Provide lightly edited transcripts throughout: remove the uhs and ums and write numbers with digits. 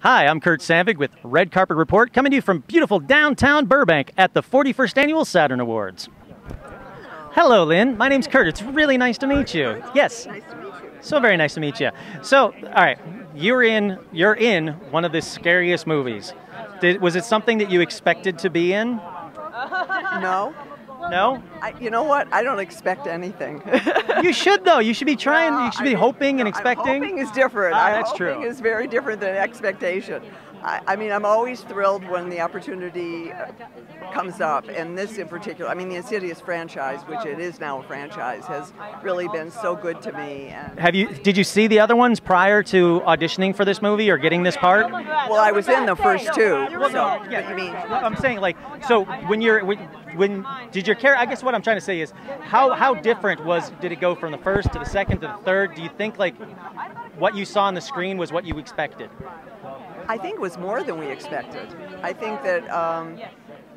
Hi, I'm Curt Sandvig with Red Carpet Report, coming to you from beautiful downtown Burbank at the 41st Annual Saturn Awards. Hello, Lynn. My name's Curt. It's really nice to meet you. Yes. Nice to meet you. So very nice to meet you. So, all right, you're in one of the scariest movies. Was it something that you expected to be in? No. No? You know what? I don't expect anything. You should, though. You should be trying. You should be hoping and expecting. Hoping is different. That's hoping true. is very different than expectation. I mean, I'm always thrilled when the opportunity comes up, and this in particular, I mean, the Insidious franchise, which it is now a franchise, has really been so good to me. And Did you see the other ones prior to auditioning for this movie or getting this part? well, I was in the first two. Well, So, no, yeah, you mean? I'm saying, like, so when did your character? I guess what I'm trying to say is, how different did it go from the first to the second to the third? Do you think like what you saw on the screen was what you expected? I think it was more than we expected. I think that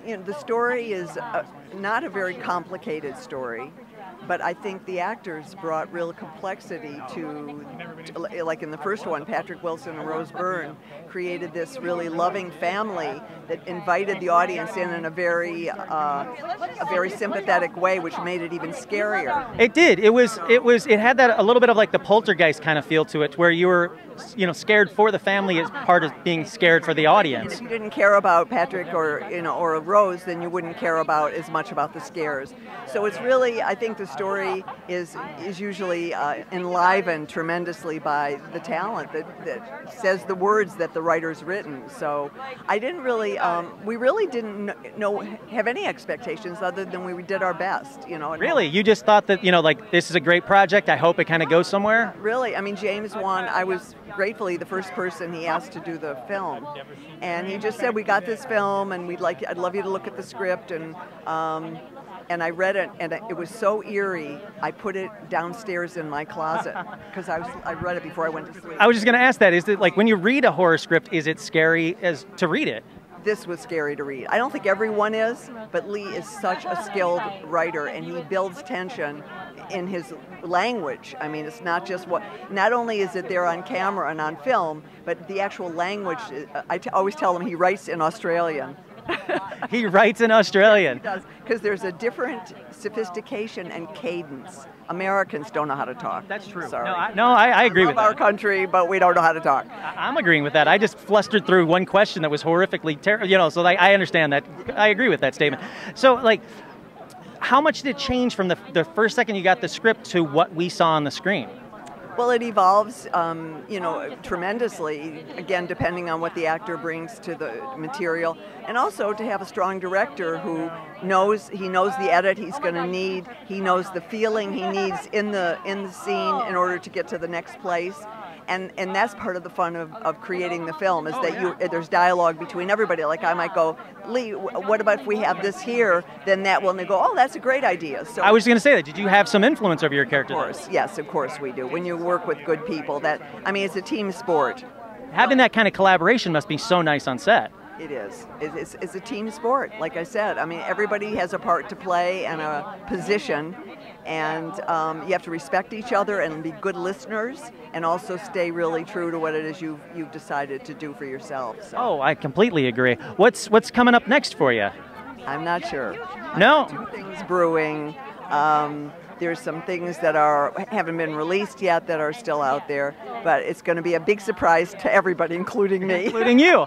the story is not a very complicated story, but I think the actors brought real complexity to like in the first one, Patrick Wilson and Rose Byrne created this really loving family that invited the audience in a very sympathetic way, which made it even scarier. It did. It had that a little bit of like the Poltergeist kind of feel to it, where you were, scared for the family as part of being scared for the audience. If you didn't care about Patrick or Rose, then you wouldn't care about as much about the scares. So it's really, I think the story is usually enlivened tremendously by the talent that says the words that the writer's written. So I didn't really, we really didn't have any expectations other than we did our best, Really? You just thought that, like, this is a great project, I hope it kind of goes somewhere? Really, I mean, James Wan, I was gratefully the first person he asked to do the film. And he just said, we got this film and I'd love you to look at the script. And I read it, and it was so eerie, I put it downstairs in my closet because I read it before I went to sleep. I was just going to ask that. Is it like when you read a horror script, is it scary to read it? This was scary to read. I don't think everyone is, but Lee is such a skilled writer, and he builds tension in his language. I mean, it's not just not only is it there on camera and on film, but the actual language, I always tell him he writes in Australian. He writes in Australian. He does, because there's a different sophistication and cadence. Americans don't know how to talk. That's true. Sorry. I agree with that. Our country, but we don't know how to talk. I'm agreeing with that. I just flustered through one question that was horrifically terrible, so I understand that. I agree with that statement. So, like, how much did it change from the first second you got the script to what we saw on the screen? Well, it evolves, tremendously, again, depending on what the actor brings to the material, and also to have a strong director who knows the edit he's going to need, he knows the feeling he needs in the scene in order to get to the next place. And that's part of the fun of creating the film, is that there's dialogue between everybody. Like I might go, Lee, what about if we have this here? Then that will, and they go, oh, that's a great idea. So I was going to say that. Did you have some influence over your character? Of course, yes, of course we do. When you work with good people, it's a team sport. Having that kind of collaboration must be so nice on set. It is. It's a team sport, like I said. I mean, everybody has a part to play and a position, and you have to respect each other and be good listeners, and also stay really true to what it is you've decided to do for yourself. So. Oh, I completely agree. What's coming up next for you? I'm not sure. No. Two things brewing. There's some things that haven't been released yet that are still out there, but it's going to be a big surprise to everybody, including me. Including you.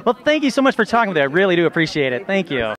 Well, thank you so much for talking with me. I really do appreciate it. Thank you.